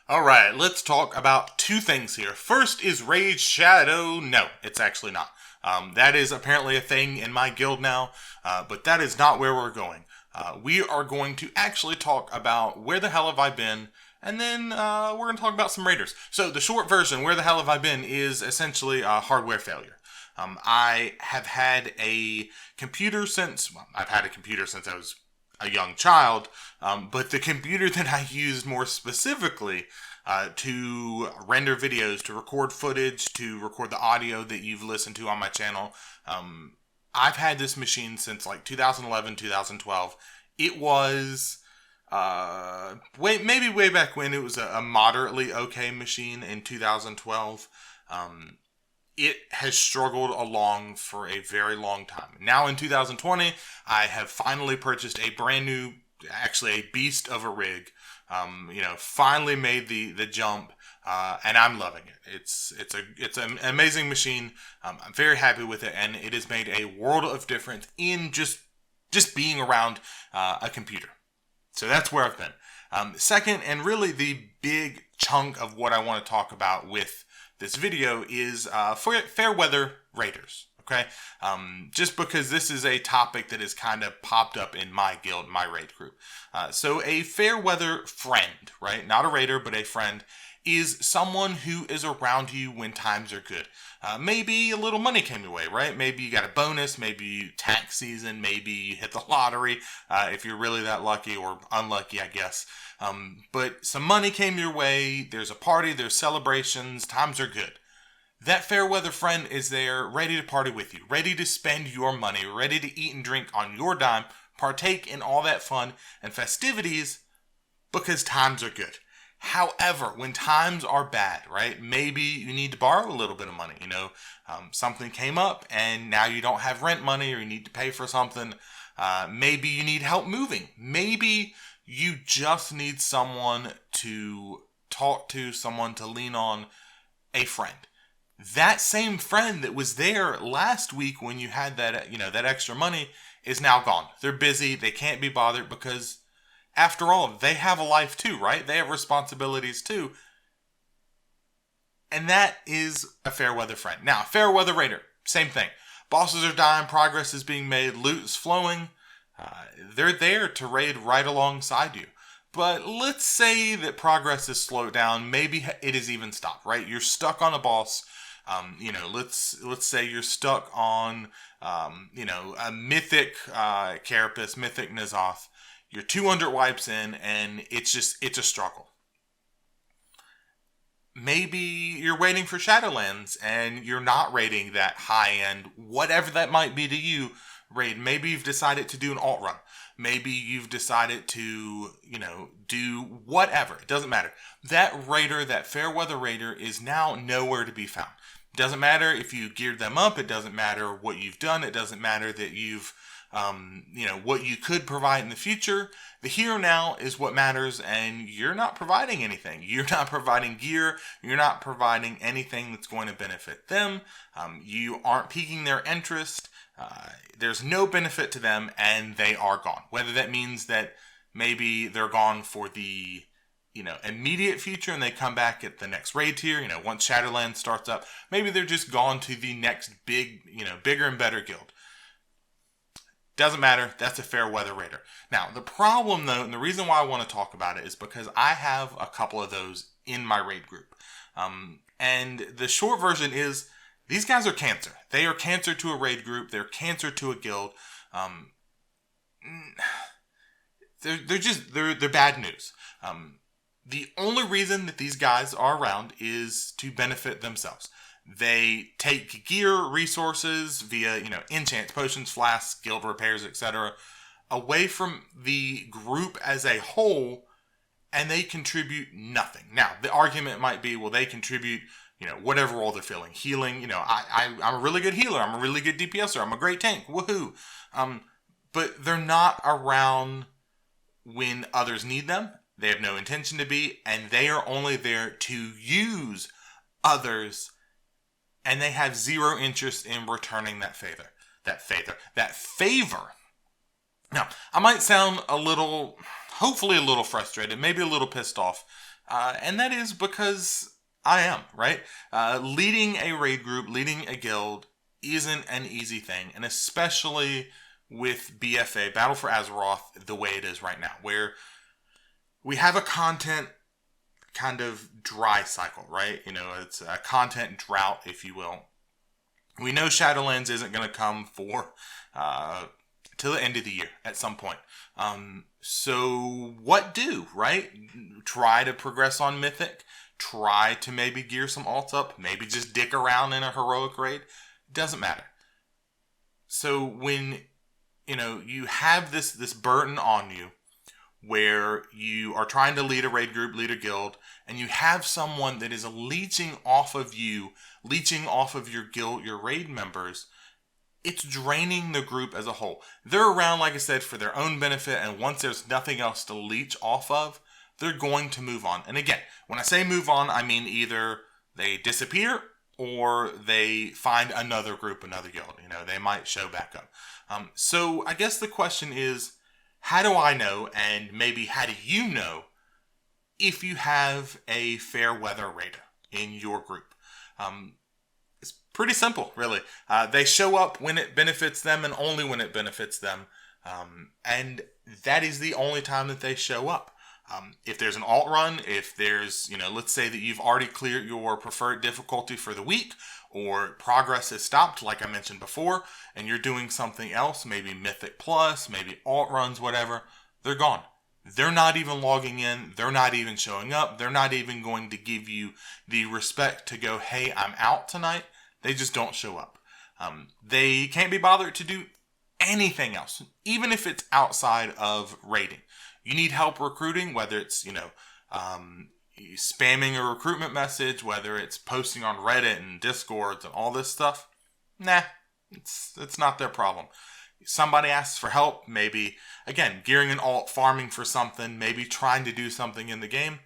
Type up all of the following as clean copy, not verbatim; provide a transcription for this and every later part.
Alright, let's talk about two things here. First is Raid Shadow. No, it's actually not. That is apparently a thing in my guild now, but that is not where we're going. We are going to actually talk about where the hell have I been, and then we're going to talk about some raiders. So the short version, where the hell have I been, is essentially a hardware failure. I have had a computer since, well, I've had a computer since I was a young child, but the computer that I used more specifically to render videos, to record footage, to record the audio that you've listened to on my channel, I've had this machine since like 2011, 2012. It was maybe way back when it was a moderately okay machine in 2012. It has struggled along for a very long time. Now in 2020, I have finally purchased a brand new, actually a beast of a rig. Finally made the jump, and I'm loving it. It's an amazing machine. I'm very happy with it, and it has made a world of difference in just being around a computer. So that's where I've been. Second, and really the big chunk of what I want to talk about with this video is fair weather raiders. Okay, just because this is a topic that has kind of popped up in my guild, my raid group. So a fair weather friend, right? Not a raider, but a friend, is someone who is around you when times are good. Maybe a little money came your way, right? Maybe you got a bonus, maybe tax season, maybe you hit the lottery, if you're really that lucky or unlucky, I guess. But some money came your way, there's a party, there's celebrations, times are good. That fair weather friend is there, ready to party with you, ready to spend your money, ready to eat and drink on your dime, partake in all that fun and festivities because times are good. However, when times are bad, right, maybe you need to borrow a little bit of money. Something came up and now you don't have rent money or you need to pay for something. Maybe you need help moving. Maybe you just need someone to talk to, someone to lean on, a friend. That same friend that was there last week when you had that extra money is now gone. They're busy. They can't be bothered because, after all, they have a life too, right? They have responsibilities too. And that is a fair weather friend. Now, fair weather raider, same thing. Bosses are dying, progress is being made, loot is flowing. They're there to raid right alongside you. But let's say that progress is slowed down. Maybe it is even stopped, right? You're stuck on a boss. Let's say you're stuck on, a mythic carapace, mythic N'Zoth. You're 200 wipes in, and it's a struggle. Maybe you're waiting for Shadowlands, and you're not raiding that high-end, whatever that might be to you, raid. Maybe you've decided to do an alt run. Maybe you've decided to, do whatever. It doesn't matter. That raider, that fair weather raider, is now nowhere to be found. It doesn't matter if you geared them up. It doesn't matter what you've done. It doesn't matter that you've what you could provide in the future. The here now is what matters, and you're not providing anything. You're not providing gear. You're not providing anything that's going to benefit them. You aren't piquing their interest. There's no benefit to them, and they are gone. Whether that means that maybe they're gone for the immediate future and they come back at the next raid tier, once Shadowlands starts up, maybe they're just gone to the next bigger and better guild. Doesn't matter. That's a fair weather raider. Now, the problem, though, and the reason why I want to talk about it is because I have a couple of those in my raid group. And the short version is these guys are cancer. They are cancer to a raid group. They're cancer to a guild. They're bad news. The only reason that these guys are around is to benefit themselves. They take gear, resources via, enchants, potions, flasks, guild repairs, etc., away from the group as a whole, and they contribute nothing. Now, the argument might be, well, they contribute, whatever role they're filling. Healing, I'm a really good healer. I'm a really good DPSer. I'm a great tank. Woohoo. But they're not around when others need them. They have no intention to be, and they are only there to use others, and they have zero interest in returning that favor. Now, I might sound hopefully a little frustrated, maybe a little pissed off, And that is because I am, right? Leading a raid group, leading a guild isn't an easy thing, and especially with BFA, Battle for Azeroth, the way it is right now, where we have a content kind of dry cycle, right? It's a content drought, if you will. We know Shadowlands isn't going to come for till the end of the year at some point. So what do, right? Try to progress on Mythic. Try to maybe gear some alts up. Maybe just dick around in a heroic raid. Doesn't matter. So when you have this burden on you, where you are trying to lead a raid group, lead a guild, and you have someone that is leeching off of you, leeching off of your guild, your raid members, it's draining the group as a whole. They're around, like I said, for their own benefit, and once there's nothing else to leech off of, they're going to move on. And again, when I say move on, I mean either they disappear or they find another group, another guild. They might show back up. So I guess the question is, how do I know, and maybe how do you know, if you have a fair weather raider in your group? It's pretty simple, really. They show up when it benefits them and only when it benefits them. And that is the only time that they show up. If there's an alt run, if there's, let's say that you've already cleared your preferred difficulty for the week, or progress is stopped, like I mentioned before, and you're doing something else, maybe Mythic Plus, maybe alt runs, whatever, they're gone. They're not even logging in. They're not even showing up. They're not even going to give you the respect to go, hey, I'm out tonight. They just don't show up. They can't be bothered to do anything else, even if it's outside of raiding. You need help recruiting, whether it's, spamming a recruitment message, whether it's posting on Reddit and Discords and all this stuff. Nah, it's not their problem. Somebody asks for help, maybe, again, gearing an alt, farming for something, maybe trying to do something in the game.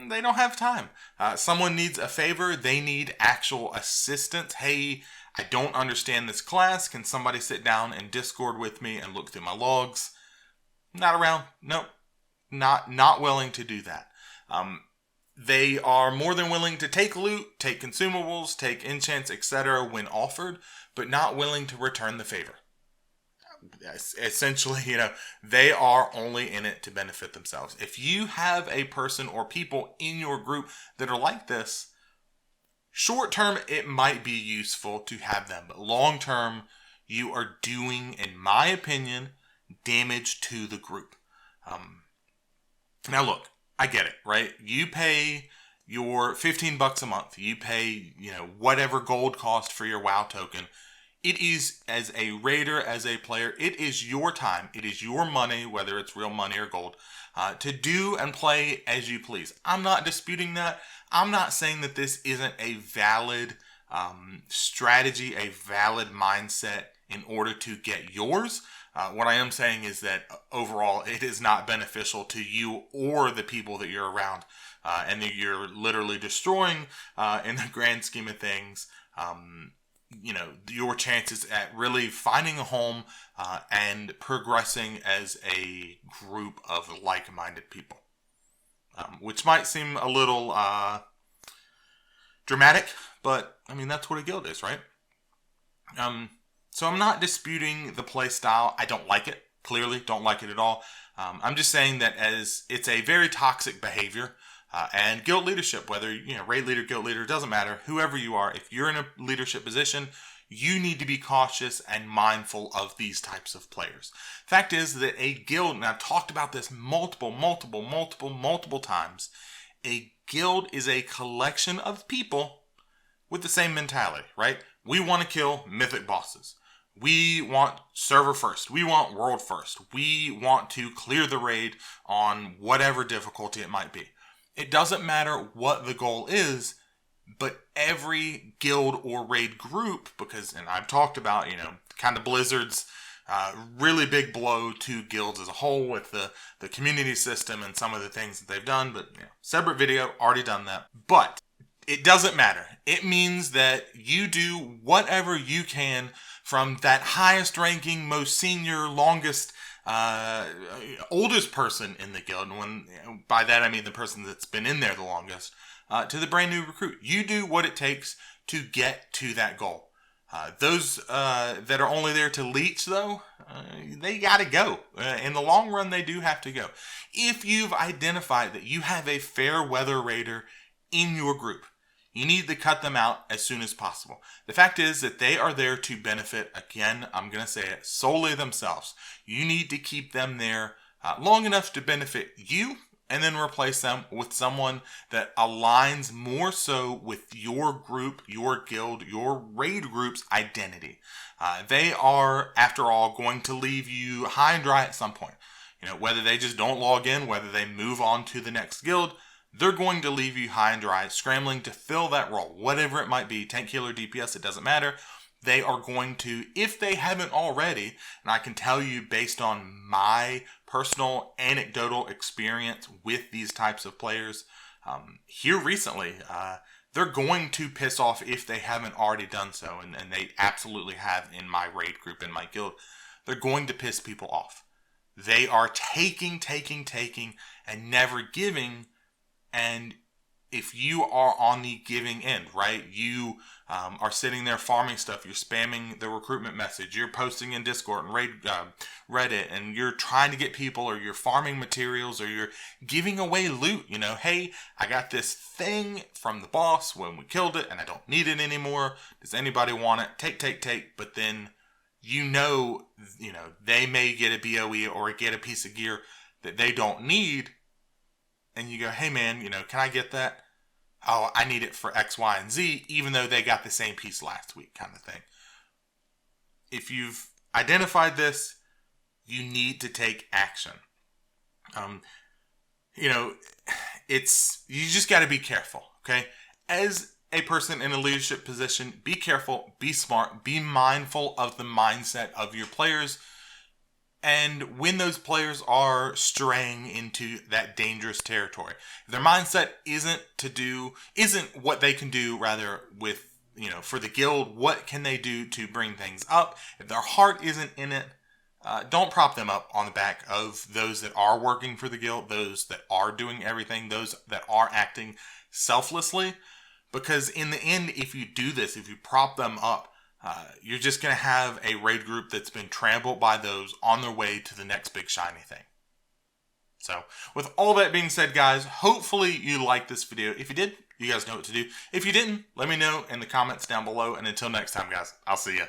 They don't have time. Someone needs a favor. They need actual assistance. Hey, I don't understand this class. Can somebody sit down and Discord with me and look through my logs? Not around. Nope. Not willing to do that. They are more than willing to take loot, take consumables, take enchants, etc. when offered, but not willing to return the favor. Essentially, they are only in it to benefit themselves. If you have a person or people in your group that are like this, short term, it might be useful to have them, but long term, you are doing, in my opinion, damage to the group. Now look, I get it, right? You pay your $15 a month. You pay, whatever gold cost for your WoW token. It is, as a raider, as a player, it is your time. It is your money, whether it's real money or gold, to do and play as you please. I'm not disputing that. I'm not saying that this isn't a valid strategy, a valid mindset in order to get yours. What I am saying is that overall, it is not beneficial to you or the people that you're around, and that you're literally destroying, in the grand scheme of things, your chances at really finding a home and progressing as a group of like-minded people. Which might seem a little dramatic, but that's what a guild is, right? So I'm not disputing the play style. I don't like it. Clearly, don't like it at all. I'm just saying that as it's a very toxic behavior, and guild leadership, whether raid leader, guild leader, doesn't matter. Whoever you are, if you're in a leadership position, you need to be cautious and mindful of these types of players. Fact is that a guild, and I've talked about this multiple times, a guild is a collection of people with the same mentality, right? We want to kill mythic bosses. We want server first. We want world first. We want to clear the raid on whatever difficulty it might be. It doesn't matter what the goal is, but every guild or raid group, and I've talked about, kind of Blizzard's really big blow to guilds as a whole with the community system and some of the things that they've done, but separate video, already done that. But it doesn't matter. It means that you do whatever you can from that highest ranking, most senior, longest oldest person in the guild, and by that I mean the person that's been in there the longest, to the brand new recruit. You do what it takes to get to that goal. Those that are only there to leech, though, they got to go. In the long run, they do have to go. If you've identified that you have a fair weather raider in your group, you need to cut them out as soon as possible. The fact is that they are there to benefit, again, I'm going to say it, solely themselves. You need to keep them there long enough to benefit you, and then replace them with someone that aligns more so with your group, your guild, your raid group's identity. They are, after all, going to leave you high and dry at some point. You know, whether they just don't log in, whether they move on to the next guild, they're going to leave you high and dry, scrambling to fill that role, whatever it might be, tank, healer, DPS, it doesn't matter. They are going to, if they haven't already, and I can tell you based on my personal anecdotal experience with these types of players here recently, they're going to piss off if they haven't already done so, and they absolutely have in my raid group, in my guild. They're going to piss people off. They are taking, and never giving, and if you are on the giving end, right, you are sitting there farming stuff, you're spamming the recruitment message, you're posting in Discord and Reddit, and you're trying to get people, or you're farming materials, or you're giving away loot, you know, hey, I got this thing from the boss when we killed it, and I don't need it anymore, does anybody want it? Take, but then you know, they may get a BOE or get a piece of gear that they don't need, and you go, hey man, can I get that? Oh, I need it for X, Y, and Z, even though they got the same piece last week, kind of thing. If you've identified this, you need to take action. You just got to be careful, okay? As a person in a leadership position, be careful, be smart, be mindful of the mindset of your players. And when those players are straying into that dangerous territory, if their mindset isn't what they can do, rather with, for the guild, what can they do to bring things up? If their heart isn't in it, don't prop them up on the back of those that are working for the guild, those that are doing everything, those that are acting selflessly. Because in the end, if you do this, if you prop them up, you're just going to have a raid group that's been trampled by those on their way to the next big shiny thing. So, with all that being said, guys, hopefully you liked this video. If you did, you guys know what to do. If you didn't, let me know in the comments down below. And until next time, guys, I'll see ya.